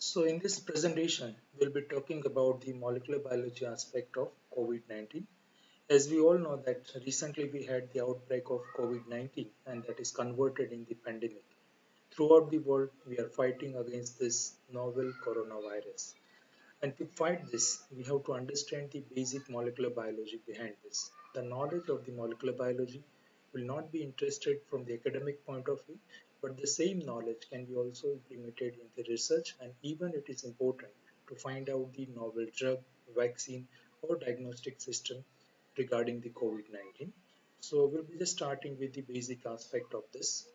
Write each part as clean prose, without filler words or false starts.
So in this presentation, we'll be talking about the molecular biology aspect of COVID-19. As we all know that recently we had the outbreak of COVID-19 and that is converted in the pandemic. Throughout the world, we are fighting against this novel coronavirus. And to fight this, we have to understand the basic molecular biology behind this. The knowledge of the molecular biology will not be interested from the academic point of view, but the same knowledge can be also implemented in the research, and even it is important to find out the novel drug, vaccine, or diagnostic system regarding the COVID-19. So we'll be just starting with the basic aspect of this.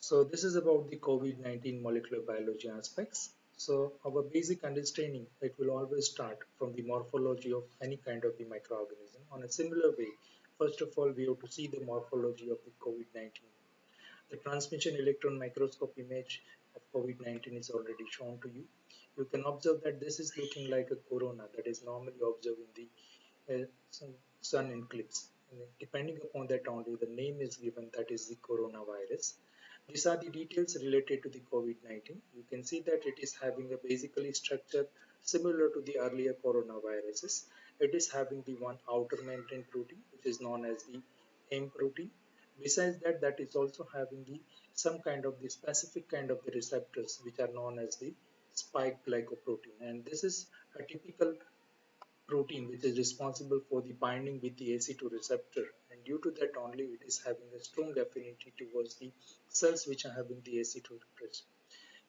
So this is about the COVID-19 molecular biology aspects. So our basic understanding, it will always start from the morphology of any kind of the microorganism. On a similar way, first of all, we have to see the morphology of the COVID-19. The transmission electron microscope image of COVID-19 is already shown to you. You can observe that this is looking like a corona that is normally observed in the sun eclipse. And depending upon that only, the name is given, that is the coronavirus. These are the details related to the COVID-19. You can see that it is having a basically structure similar to the earlier coronaviruses. It is having the one outer membrane protein, which is known as the M protein. Besides that, that is also having the some kind of the specific kind of the receptors, which are known as the spike glycoprotein. And this is a typical protein which is responsible for the binding with the AC2 receptor, and due to that only it is having a strong affinity towards the cells which are having the AC2 receptor.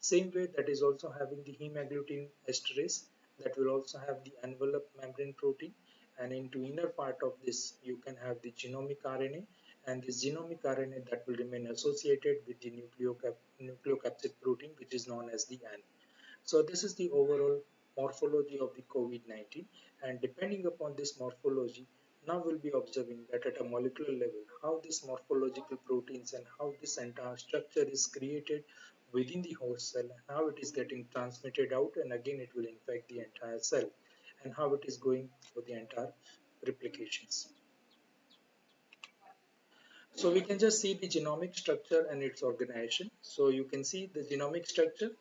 Same way that is also having the hemagglutinin esterase, that will also have the envelope membrane protein, and into inner part of this you can have the genomic RNA, and this genomic RNA that will remain associated with the nucleocapsid protein, which is known as the N. So this is the overall morphology of the COVID-19, and depending upon this morphology, now we'll be observing that at a molecular level, how these morphological proteins and how this entire structure is created within the host cell, and how it is getting transmitted out, and again it will infect the entire cell, and how it is going for the entire replications. So we can just see the genomic structure and its organization. So you can see the genomic structure.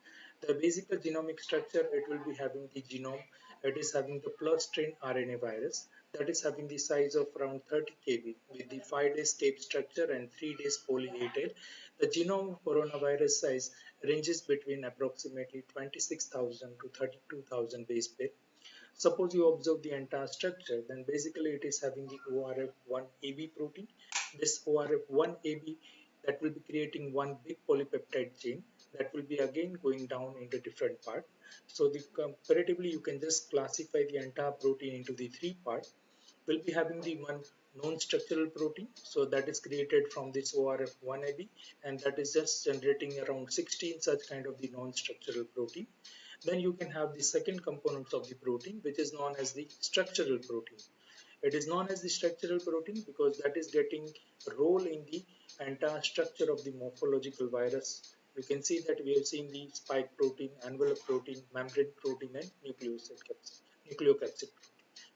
The basic genomic structure, it will be having the genome. It is having the plus strain RNA virus that is having the size of around 30 kb with the 5 days tape structure and 3 days poly A tail. The genome of coronavirus size ranges between approximately 26,000 to 32,000 base pair. Suppose you observe the entire structure, then basically it is having the ORF1AB protein. This ORF1AB that will be creating one big polypeptide chain that will be again going down into different part. So the comparatively you can just classify the entire protein into the three parts. We'll be having the one non-structural protein, so that is created from this ORF1AB, and that is just generating around 16 such kind of the non-structural protein. Then you can have the second components of the protein, which is known as the structural protein. It is known as the structural protein because that is getting a role in the entire structure of the morphological virus. You can see that we have seen the spike protein, envelope protein, membrane protein, and nucleocapsid.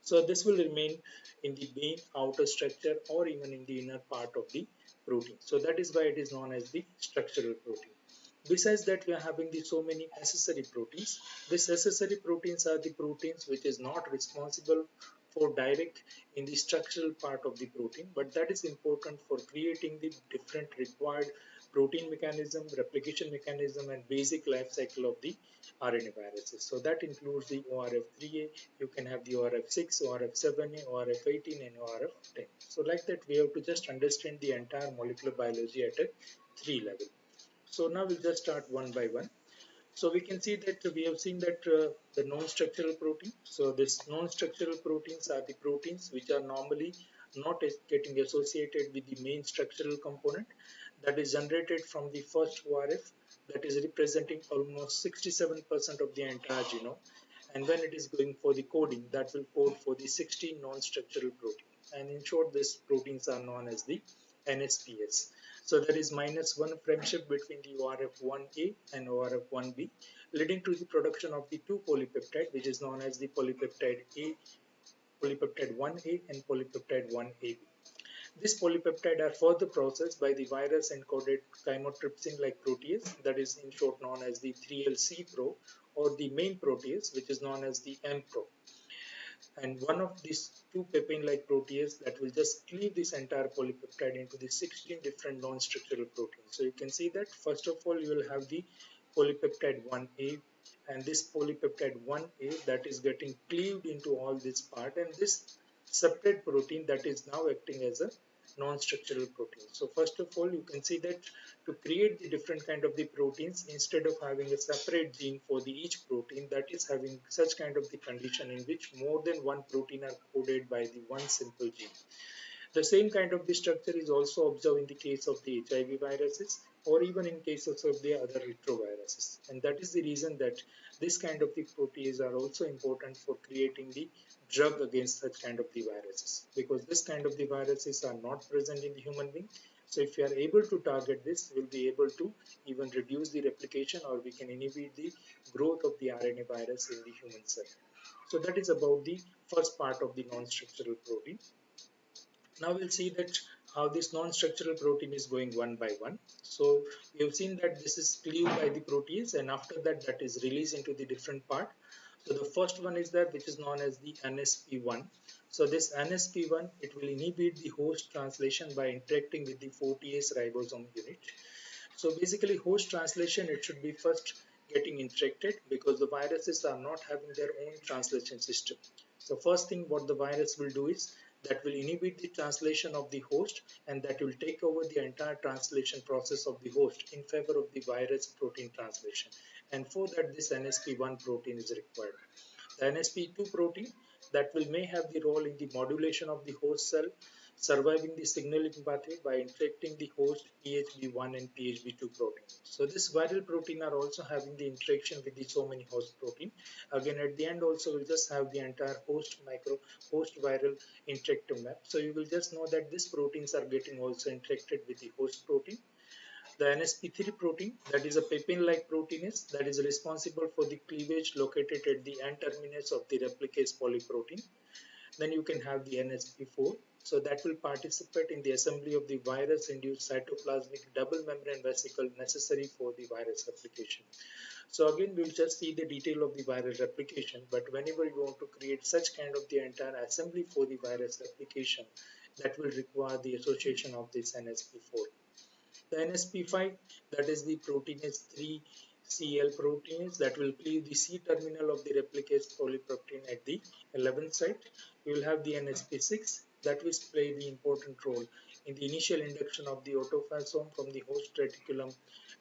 So this will remain in the main outer structure or even in the inner part of the protein. So that is why it is known as the structural protein. Besides that, we are having the so many accessory proteins. These accessory proteins are the proteins which is not responsible for direct in the structural part of the protein, but that is important for creating the different required protein mechanism, replication mechanism, and basic life cycle of the RNA viruses. So that includes the ORF3A, you can have the ORF6, ORF7A, ORF18, and ORF10. So like that, we have to just understand the entire molecular biology at a 3 level. So now we'll just start one by one. So we can see that we have seen that the non-structural protein. So this non-structural proteins are the proteins which are normally not getting associated with the main structural component, that is generated from the first ORF, that is representing almost 67% of the entire genome. And when it is going for the coding, that will code for the 16 non-structural protein. And in short, these proteins are known as the NSPS. So there is -1 friendship between the ORF1A and ORF1B, leading to the production of the two polypeptide, which is known as the polypeptide 1A and polypeptide 1AB. This polypeptide are further processed by the virus encoded chymotrypsin-like protease, that is in short known as the 3LC-Pro, or the main protease, which is known as the M-Pro. And one of these two papain-like proteases that will just cleave this entire polypeptide into the 16 different non-structural proteins. So you can see that first of all you will have the polypeptide 1A, and this polypeptide 1A that is getting cleaved into all this part, and this separate protein that is now acting as a non-structural protein. So first of all you can see that to create the different kind of the proteins, instead of having a separate gene for the each protein, that is having such kind of the condition in which more than one protein are coded by the one simple gene. The same kind of the structure is also observed in the case of the HIV viruses, or even in cases of the other retroviruses. And that is the reason that this kind of the protease are also important for creating the drug against such kind of the viruses, because this kind of the viruses are not present in the human being. So if you are able to target this, we'll be able to even reduce the replication, or we can inhibit the growth of the RNA virus in the human cell. So that is about the first part of the non-structural protein. Now we'll see that how this non-structural protein is going one by one. So we have seen that this is cleaved by the protease, and after that that is released into the different part. So the first one is that which is known as the NSP1. So this NSP1, it will inhibit the host translation by interacting with the 40S ribosome unit. So basically host translation, it should be first getting interacted, because the viruses are not having their own translation system. So first thing what the virus will do is that will inhibit the translation of the host, and that will take over the entire translation process of the host in favor of the virus protein translation. And for that this NSP1 protein is required. The NSP2 protein that will may have the role in the modulation of the host cell surviving the signaling pathway by interacting the host PHB1 and PHB2 protein. So this viral protein are also having the interaction with the so many host protein. Again at the end also we'll just have the entire host viral interactive map. So you will just know that these proteins are getting also interacted with the host protein. The NSP3 protein, that is a papain-like protein, that is responsible for the cleavage located at the N terminus of the replicase polyprotein. Then you can have the NSP4. So that will participate in the assembly of the virus-induced cytoplasmic double membrane vesicle necessary for the virus replication. So again, we'll just see the detail of the viral replication, but whenever you want to create such kind of the entire assembly for the virus replication, that will require the association of this NSP4. The NSP5, that is the proteinase 3CL proteinase, that will cleave the C terminal of the replicase polypeptide at the 11th site. You will have the NSP6 that will play the important role in the initial induction of the autophasome from the host reticulum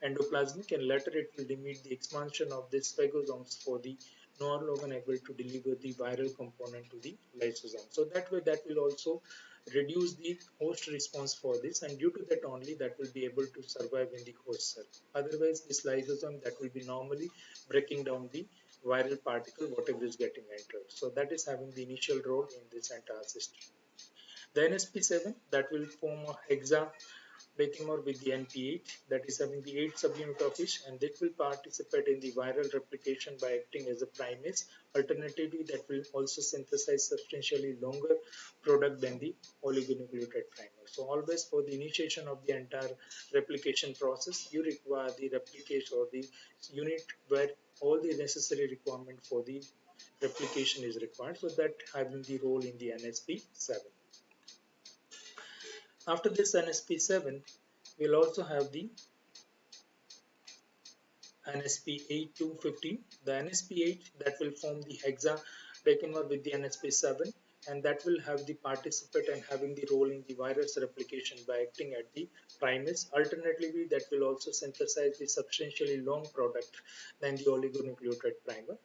endoplasmic, and later it will limit the expansion of the phagosomes for the non-organ able to deliver the viral component to the lysosome. So that way that will also reduce the host response for this, and due to that only that will be able to survive in the host cell. Otherwise this lysosome that will be normally breaking down the viral particle whatever is getting entered. So that is having the initial role in this entire system. The NSP7 that will form a hexa decamer with the NP8 that is having the 8 subunit of each, and that will participate in the viral replication by acting as a primase. Alternatively, that will also synthesize substantially longer product than the oligonucleotide primer. So always for the initiation of the entire replication process, you require the replicase or the unit where all the necessary requirement for the replication is required. So that having the role in the NSP7. After this NSP7, we'll also have the NSP8 to 15. The NSP8 that will form the hexadecamer with the NSP7, and that will have the participate and having the role in the virus replication by acting at the primase. Alternatively, that will also synthesize the substantially long product than the oligonucleotide primer.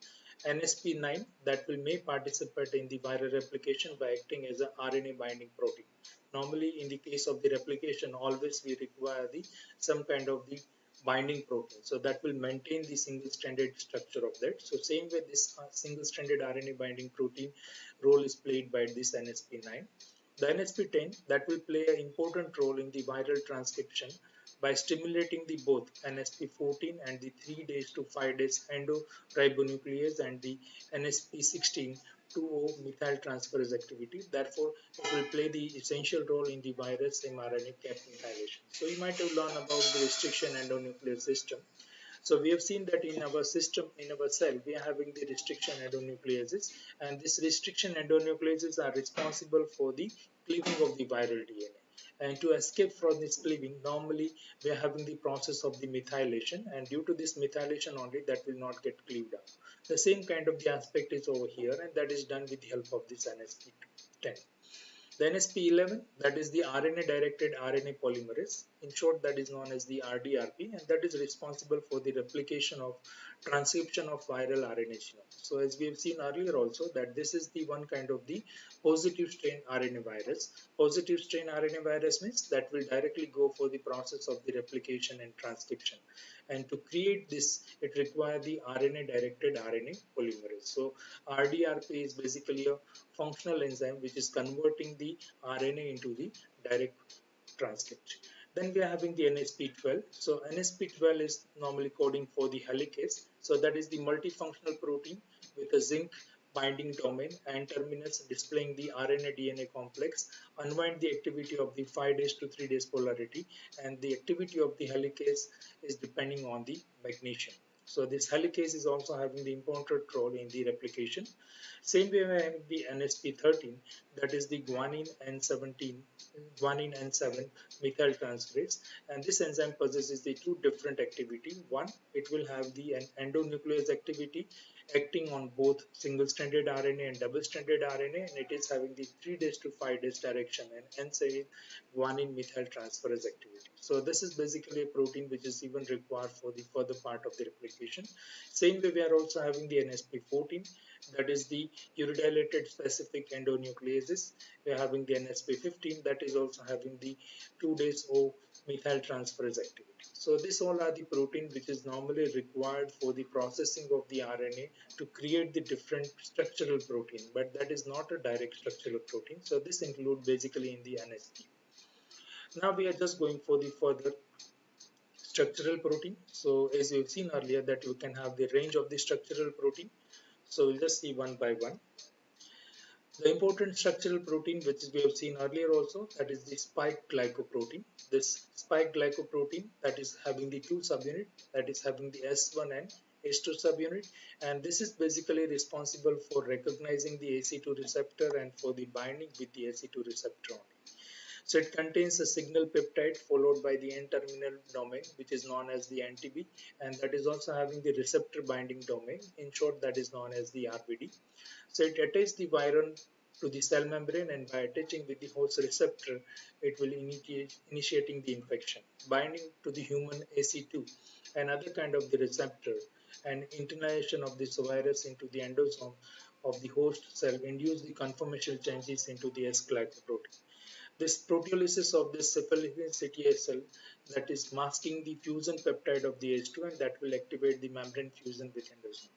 NSP9 that will may participate in the viral replication by acting as a RNA binding protein. Normally in the case of the replication always we require the some kind of the binding protein, so that will maintain the single stranded structure of that. So same way this single stranded RNA binding protein role is played by this NSP9. The NSP10 that will play an important role in the viral transcription by stimulating the both NSP14 and the 3 days to 5 days endoribonuclease and the NSP16 2O methyl transferase activity. Therefore, it will play the essential role in the virus mRNA cap methylation. So you might have learned about the restriction endonuclease system. So we have seen that in our system, in our cell, we are having the restriction endonucleases, and these restriction endonucleases are responsible for the cleaving of the viral DNA. And to escape from this cleaving, normally we are having the process of the methylation, and due to this methylation only, that will not get cleaved up. The same kind of the aspect is over here, and that is done with the help of this NSP10. The NSP11, that is the RNA directed RNA polymerase. In short, that is known as the RDRP, and that is responsible for the replication of transcription of viral RNA genome. So as we have seen earlier also, that this is the one kind of the positive strain RNA virus. Positive strain RNA virus means that will directly go for the process of the replication and transcription. And to create this, it requires the RNA directed RNA polymerase. So RDRP is basically a functional enzyme which is converting the RNA into the direct transcript. Then we are having the NSP12. So NSP12 is normally coding for the helicase. So that is the multifunctional protein with a zinc binding domain and terminus displaying the RNA DNA complex, unwind the activity of the 5 days to 3 days polarity, and the activity of the helicase is depending on the magnesium. So this helicase is also having the important role in the replication. Same way we have the NSP13, that is the guanine N17, guanine N7 methyl transferase, and this enzyme possesses the two different activity. One, it will have the endonuclease activity acting on both single-stranded RNA and double-stranded RNA, and it is having the 3 days to 5 days direction and N7 guanine methyl transferase activity. So this is basically a protein which is even required for the further part of the replication. Same way we are also having the NSP14, that is the uridylated specific endonucleases. We are having the NSP15, that is also having the 2 days O methyl transferase activity. So these all are the protein which is normally required for the processing of the RNA to create the different structural protein, but that is not a direct structural protein. So this include basically in the NSP. Now we are just going for the further structural protein. So as you've seen earlier that you can have the range of the structural protein. So we'll just see one by one. The important structural protein which we have seen earlier also, that is the spike glycoprotein. This spike glycoprotein that is having the two subunit, that is having the S1 and H2 subunit, and this is basically responsible for recognizing the AC2 receptor and for the binding with the AC2 receptor only. So it contains a signal peptide followed by the N-terminal domain, which is known as the NTB, and that is also having the receptor binding domain. In short, that is known as the RBD. So it attaches the viron to the cell membrane, and by attaching with the host receptor, it will initiating the infection. Binding to the human AC2, another kind of the receptor, and internalization of this virus into the endosome of the host cell induce the conformational changes into the S-glycoprotein. This proteolysis of this cephalidin CTSL, that is masking the fusion peptide of the H2, and that will activate the membrane fusion with endosome.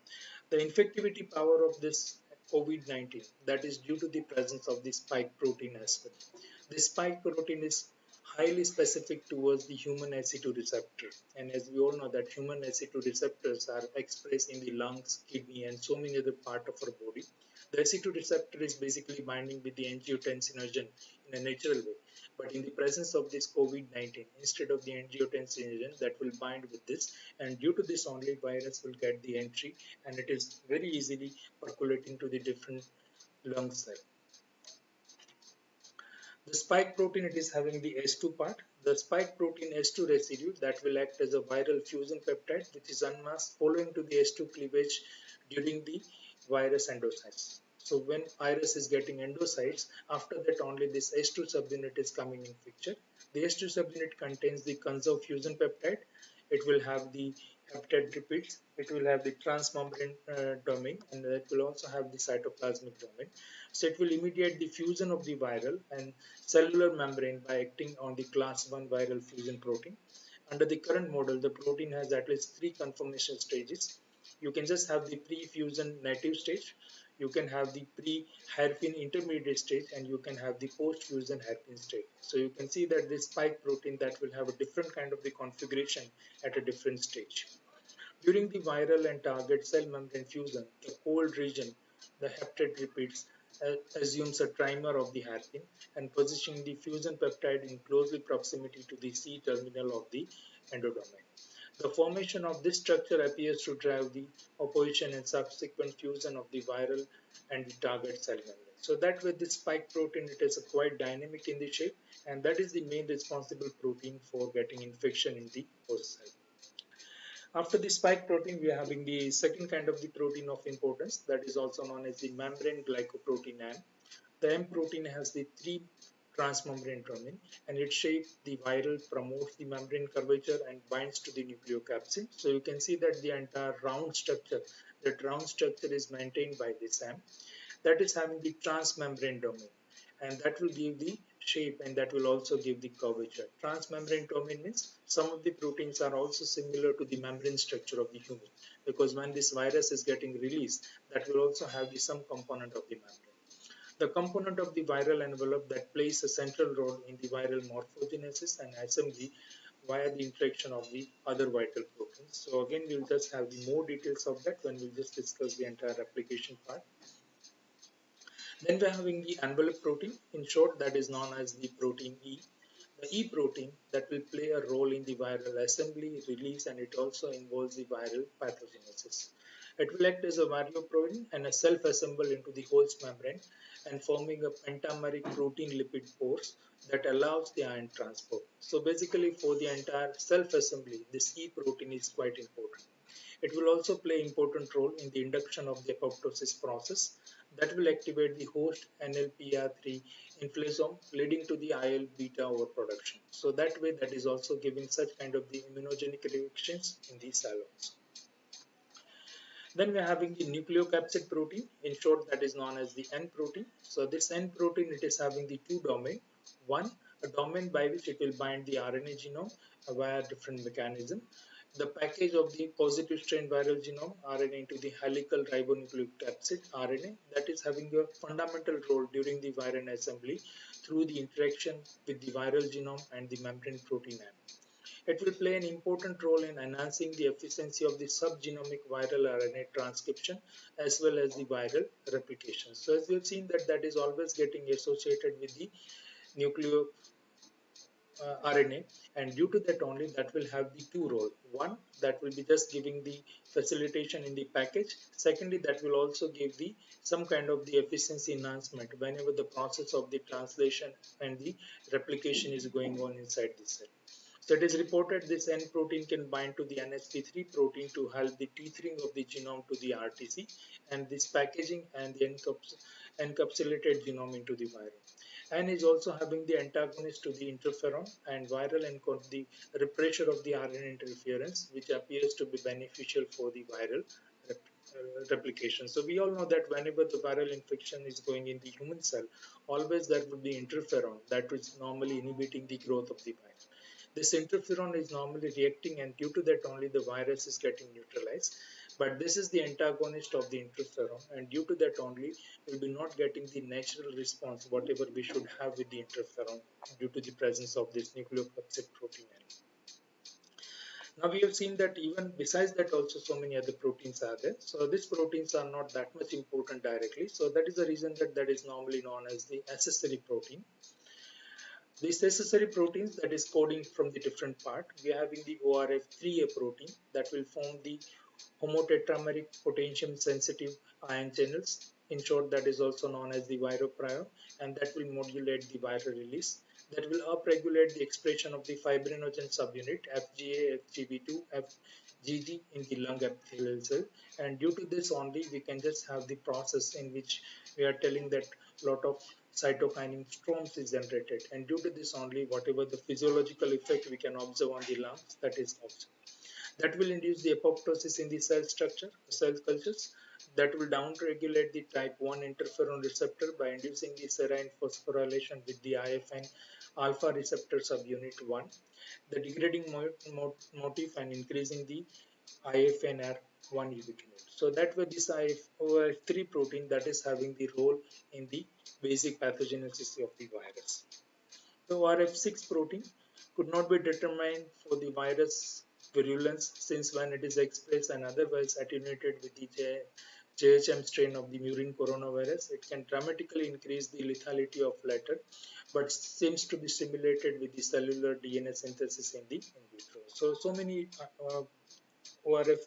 The infectivity power of this COVID-19, that is due to the presence of the spike protein as well. This spike protein is highly specific towards the human AC2 receptor, and as we all know that human AC2 receptors are expressed in the lungs, kidney, and so many other parts of our body. The AC2 receptor is basically binding with the angiotensinogen in a natural way, but in the presence of this COVID-19, instead of the angiotensinogen, that will bind with this, and due to this only virus will get the entry, and it is very easily percolating to the different lung cells. The spike protein, it is having the S2 part. The spike protein S2 residue that will act as a viral fusion peptide which is unmasked following to the S2 cleavage during the virus endocytes. So when virus is getting endocytes, after that only this S2 subunit is coming in picture. The S2 subunit contains the conserved fusion peptide. It will have the peptide repeats. It will have the transmembrane domain, and it will also have the cytoplasmic domain. So it will immediate the fusion of the viral and cellular membrane by acting on the class 1 viral fusion protein. Under the current model, the protein has at least 3 conformation stages. You can just have the pre-fusion native stage, you can have the pre-hairpin intermediate stage, and you can have the post-fusion hairpin stage. So you can see that this spike protein that will have a different kind of the configuration at a different stage. During the viral and target cell membrane fusion, the cold region The heptide repeats assumes a trimer of the hairpin and positioning the fusion peptide in closely proximity to the C terminal of the endodomain. The formation of this structure appears to drive the opposition and subsequent fusion of the viral and the target cell membrane. So that with this spike protein, it is quite dynamic in the shape, and that is the main responsible protein for getting infection in the host cell. After the spike protein, we are having the second kind of the protein of importance, that is also known as the membrane glycoprotein M. The M protein has the three transmembrane domain, and its shape, the viral, promotes the membrane curvature and binds to the nucleocapsid. So you can see that the entire round structure, that round structure is maintained by this M, that is having the transmembrane domain, and that will give the shape, and that will also give the curvature. Transmembrane domain means some of the proteins are also similar to the membrane structure of the human, because when this virus is getting released, that will also have the some component of the membrane. The component of the viral envelope that plays a central role in the viral morphogenesis and assembly via the interaction of the other vital proteins. So again, we'll just have the more details of that when we'll just discuss the entire application part. Then we're having the envelope protein, in short, that is known as the protein E. The E protein that will play a role in the viral assembly, release, and it also involves the viral pathogenesis. It will act as a varioprotein and a self-assemble into the host membrane and forming a pentameric protein lipid pores that allows the ion transport. So basically for the entire self-assembly, this E protein is quite important. It will also play important role in the induction of the apoptosis process that will activate the host NLPR3 inflammasome leading to the IL beta overproduction. So that way that is also giving such kind of the immunogenic reactions in the cell also. Then we are having the nucleocapsid protein, in short that is known as the N protein. So this N protein, it is having the two domain. One, a domain by which it will bind the RNA genome via different mechanism. The package of the positive strain viral genome RNA into the helical ribonucleocapsid RNA, that is having a fundamental role during the viral assembly through the interaction with the viral genome and the membrane protein M. It will play an important role in enhancing the efficiency of the subgenomic viral RNA transcription as well as the viral replication. So as we have seen that that is always getting associated with the nucleo RNA, and due to that only that will have the two role. One, that will be just giving the facilitation in the package. Secondly, that will also give the some kind of the efficiency enhancement whenever the process of the translation and the replication is going on inside the cell. So it is reported this N protein can bind to the NSP3 protein to help the tethering of the genome to the RTC and this packaging and the encapsulated genome into the viral. And is also having the antagonist to the interferon and viral encode the repressure of the RNA interference, which appears to be beneficial for the viral replication. So we all know that whenever the viral infection is going in the human cell, always there will be interferon that is normally inhibiting the growth of the virus. This interferon is normally reacting, and due to that only the virus is getting neutralized. But this is the antagonist of the interferon, and due to that only we will be not getting the natural response whatever we should have with the interferon due to the presence of this nucleocapsid protein. Now we have seen that even besides that also so many other proteins are there. So these proteins are not that much important directly. So that is the reason that that is normally known as the accessory protein. These accessory proteins that is coding from the different part, we are having the ORF3A protein that will form the homotetrameric potassium sensitive ion channels. In short, that is also known as the viroprion, and that will modulate the viral release. That will upregulate the expression of the fibrinogen subunit FGA, FGB2, FGG in the lung epithelial cell. And due to this only, we can just have the process in which we are telling that lot of cytokinin storms is generated, and due to this only whatever the physiological effect we can observe on the lungs, that is observed. That will induce the apoptosis in the cell structure, cell cultures, that will downregulate the type 1 interferon receptor by inducing the serine phosphorylation with the IFN alpha receptor subunit 1, the degrading motif and increasing the IFNR1 ubiquitinate. So that way this IF3 protein that is having the role in the basic pathogenesis of the virus. The ORF6 protein could not be determined for the virus virulence since when it is expressed and otherwise attenuated with the JHM strain of the murine coronavirus, it can dramatically increase the lethality of latter, but seems to be stimulated with the cellular DNA synthesis in the in vitro. So many ORF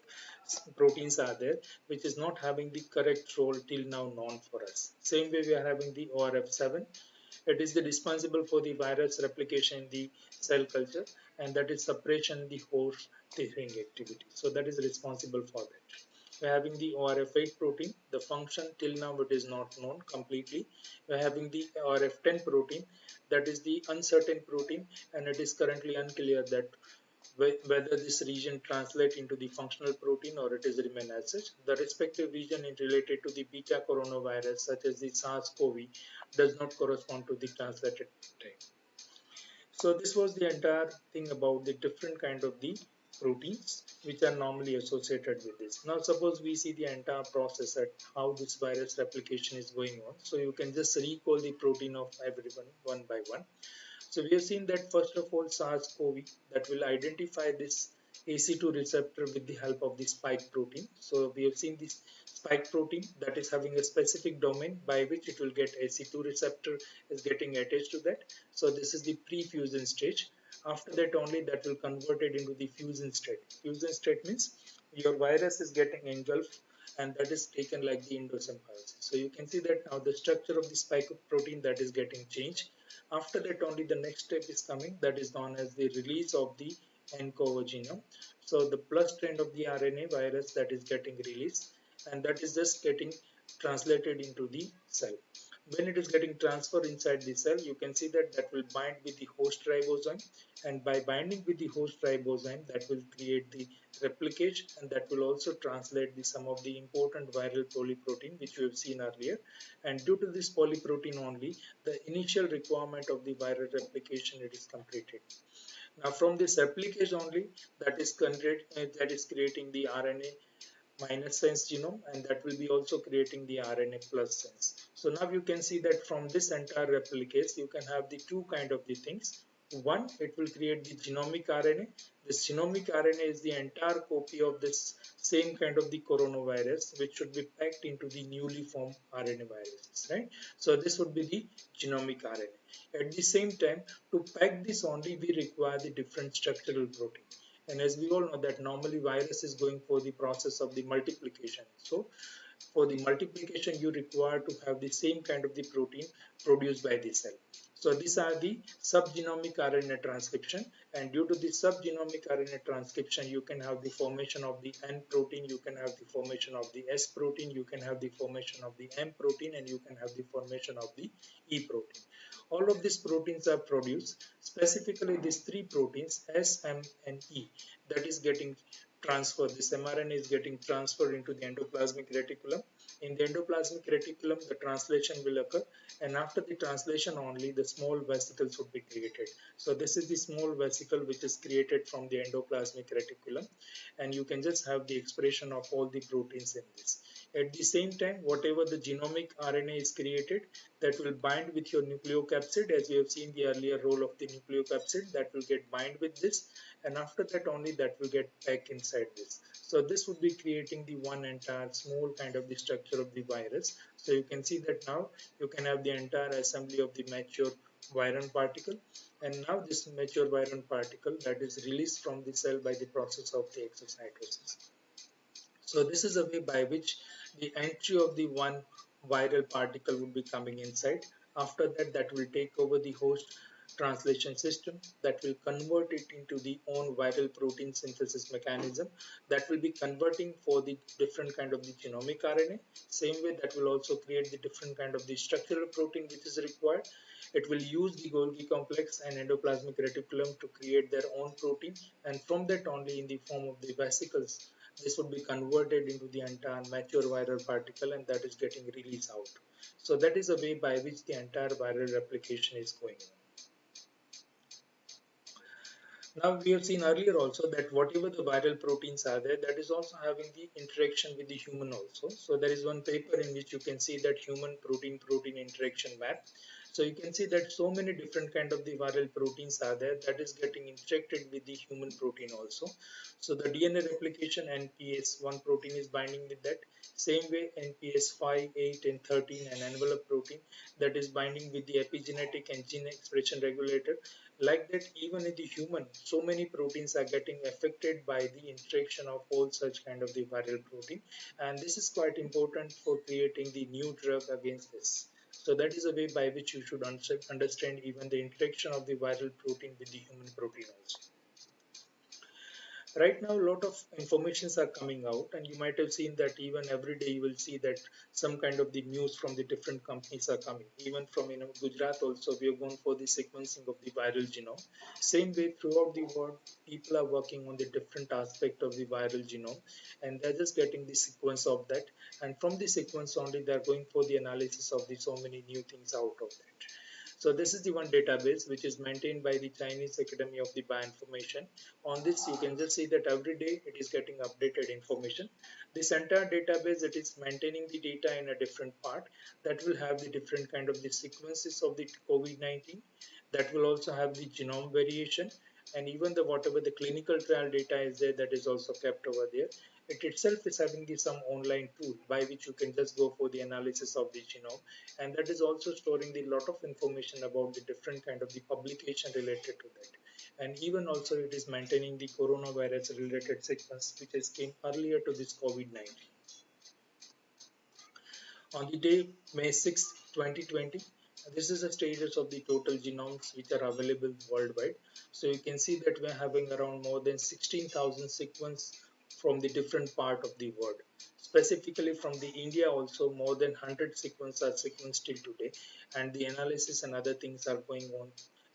proteins are there, which is not having the correct role till now known for us. Same way we are having the ORF7. It is the responsible for the virus replication in the cell culture, and that is suppression the host tearing activity. So that is responsible for that. We're having the ORF8 protein. The function till now it is not known completely. We're having the ORF10 protein. That is the uncertain protein, and it is currently unclear that whether this region translate into the functional protein or it is remain as such. The respective region is related to the beta coronavirus such as the SARS-CoV does not correspond to the translated type. So this was the entire thing about the different kind of the proteins which are normally associated with this. Now suppose we see the entire process at how this virus replication is going on. So you can just recall the protein of everyone one by one. So we have seen that first of all SARS-CoV that will identify this AC2 receptor with the help of the spike protein. So we have seen this spike protein that is having a specific domain by which it will get AC2 receptor is getting attached to that. So this is the pre-fusion stage. After that only that will convert it into the fusion state. Fusion state means your virus is getting engulfed and that is taken like the endosymbiosis. So you can see that now the structure of the spike protein that is getting changed. After that only the next step is coming, that is known as the release of the nCoV genome. So the plus strand of the RNA virus that is getting released and that is just getting translated into the cell. When it is getting transferred inside the cell, you can see that that will bind with the host ribosome, and by binding with the host ribosome that will create the replicage, and that will also translate the some of the important viral polyprotein which we have seen earlier. And due to this polyprotein only, the initial requirement of the viral replication it is completed. Now from this replicase only, that is creating the RNA minus sense genome, and that will be also creating the RNA plus sense. So now you can see that from this entire replicase you can have the two kind of the things. One, it will create the genomic RNA. This genomic RNA is the entire copy of this same kind of the coronavirus which should be packed into the newly formed RNA viruses, right? So this would be the genomic RNA. At the same time, to pack this only we require the different structural protein. And as we all know that normally virus is going for the process of the multiplication. So for the multiplication you require to have the same kind of the protein produced by the cell. So these are the subgenomic RNA transcription, and due to the subgenomic RNA transcription you can have the formation of the N protein, you can have the formation of the S protein, you can have the formation of the M protein, and you can have the formation of the E protein. All of these proteins are produced, specifically these three proteins S, M and E, that is getting transferred. This mRNA is getting transferred into the endoplasmic reticulum. In the endoplasmic reticulum, the translation will occur, and after the translation only, the small vesicles would be created. So this is the small vesicle which is created from the endoplasmic reticulum, and you can just have the expression of all the proteins in this. At the same time, whatever the genomic RNA is created, that will bind with your nucleocapsid, as we have seen the earlier role of the nucleocapsid, that will get bind with this, and after that only that will get back inside this. So this would be creating the one entire small kind of the structure of the virus. So you can see that now you can have the entire assembly of the mature virion particle, and now this mature virion particle that is released from the cell by the process of the exocytosis. So this is a way by which the entry of the one viral particle will be coming inside. After that, that will take over the host translation system, that will convert it into the own viral protein synthesis mechanism, that will be converting for the different kind of the genomic RNA. Same way that will also create the different kind of the structural protein which is required. It will use the Golgi complex and endoplasmic reticulum to create their own protein, and from that only in the form of the vesicles this would be converted into the entire mature viral particle, and that is getting released out. So that is a way by which the entire viral replication is going on. Now we have seen earlier also that whatever the viral proteins are there, that is also having the interaction with the human also. So there is one paper in which you can see that human protein interaction map. So you can see that so many different kind of the viral proteins are there that is getting interacted with the human protein also. So the DNA replication NPS one protein is binding with that. Same way NPS 5, 8 and 13 and envelope protein that is binding with the epigenetic and gene expression regulator. Like that, even in the human, so many proteins are getting affected by the interaction of all such kind of the viral protein, and this is quite important for creating the new drug against this. So that is a way by which you should understand even the interaction of the viral protein with the human protein also. Right now a lot of informations are coming out, and you might have seen that even every day you will see that some kind of the news from the different companies are coming. Even from Gujarat also we have gone for the sequencing of the viral genome. Same way throughout the world people are working on the different aspect of the viral genome, and they're just getting the sequence of that, and from the sequence only they're going for the analysis of the so many new things out of that. So this is the one database which is maintained by the Chinese Academy of the Bioinformation. On this, you can just see that every day it is getting updated information. This entire database, it is maintaining the data in a different part that will have the different kind of the sequences of the COVID-19. That will also have the genome variation, and even the whatever the clinical trial data is there, that is also kept over there. It itself is having the some online tool by which you can just go for the analysis of the genome, and that is also storing the lot of information about the different kind of the publication related to that. And even also it is maintaining the coronavirus related sequence which has came earlier to this COVID-19. On the day May 6, 2020, this is the status of the total genomes which are available worldwide. So you can see that we're having around more than 16,000 sequence from the different part of the world. Specifically from the India also more than 100 sequence are sequenced till today, and the analysis and other things are going on.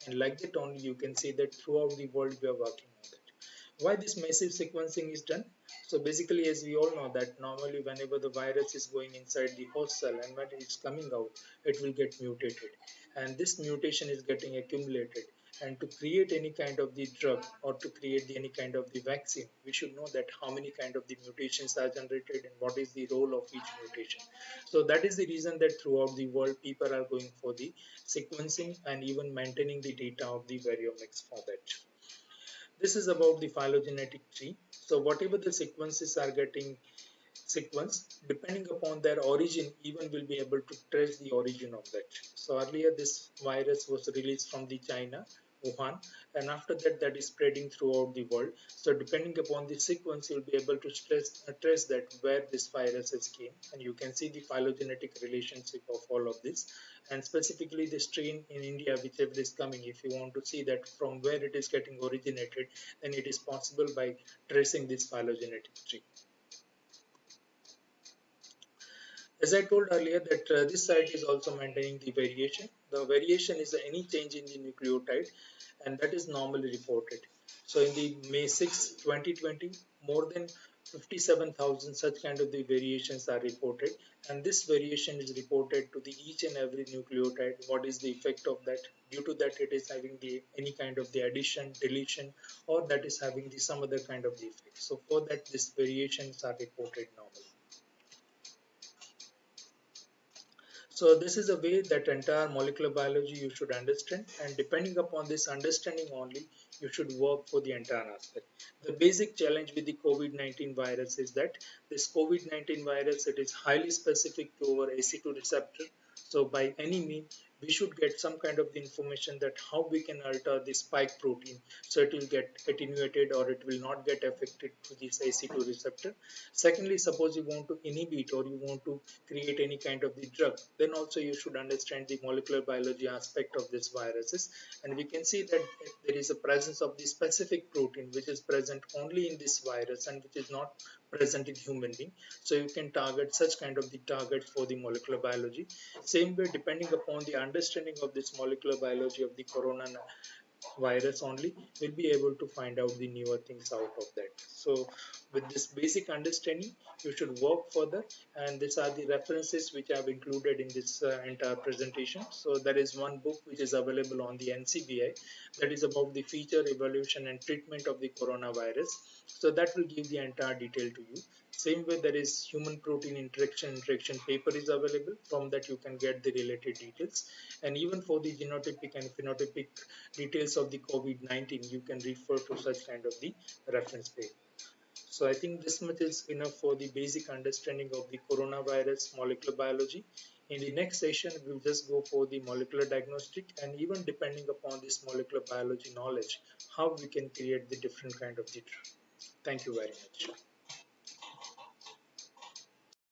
And like that only you can see that throughout the world we are working on that. Why this massive sequencing is done? So basically, as we all know that normally whenever the virus is going inside the host cell and when it's coming out, it will get mutated, and this mutation is getting accumulated. And to create any kind of the drug or to create any kind of the vaccine, we should know that how many kind of the mutations are generated and what is the role of each mutation. So that is the reason that throughout the world people are going for the sequencing and even maintaining the data of the variomics for that. This is about the phylogenetic tree. So whatever the sequences are getting sequence, depending upon their origin, even will be able to trace the origin of that. So earlier this virus was released from the China, Wuhan, and after that that is spreading throughout the world. So depending upon the sequence, you'll be able to trace that where this virus has came, and you can see the phylogenetic relationship of all of this, and specifically the strain in India, whichever is coming. If you want to see that from where it is getting originated, then it is possible by tracing this phylogenetic tree. As I told earlier that this site is also maintaining the variation. The variation is any change in the nucleotide, and that is normally reported. So in the May 6, 2020, more than 57,000 such kind of the variations are reported, and this variation is reported to the each and every nucleotide. What is the effect of that? Due to that, it is having the any kind of the addition, deletion, or that is having the some other kind of the effect. So for that, these variations are reported normally. So this is a way that entire molecular biology you should understand, and depending upon this understanding only, you should work for the entire aspect. The basic challenge with the COVID-19 virus is that this COVID-19 virus, it is highly specific to our ACE2 receptor. So by any means, we should get some kind of the information that how we can alter the spike protein so it will get attenuated or it will not get affected to this ACE2 receptor. Secondly, suppose you want to inhibit or you want to create any kind of the drug, then also you should understand the molecular biology aspect of these viruses. And we can see that there is a presence of the specific protein which is present only in this virus and which is not present in human being. So you can target such kind of the targets for the molecular biology. Same way, depending upon the understanding of this molecular biology of the corona virus only, will be able to find out the newer things out of that. So with this basic understanding, you should work further, and these are the references which I have included in this entire presentation. So there is one book which is available on the NCBI, that is about the feature, evaluation and treatment of the coronavirus. So that will give the entire detail to you. Same way, there is human protein interaction paper is available. From that you can get the related details, and even for the genotypic and phenotypic details of the COVID-19, you can refer to such kind of the reference paper. So I think this much is enough for the basic understanding of the coronavirus molecular biology. In the next session, we'll just go for the molecular diagnostic, and even depending upon this molecular biology knowledge, how we can create the different kind of the drug. Thank you very much.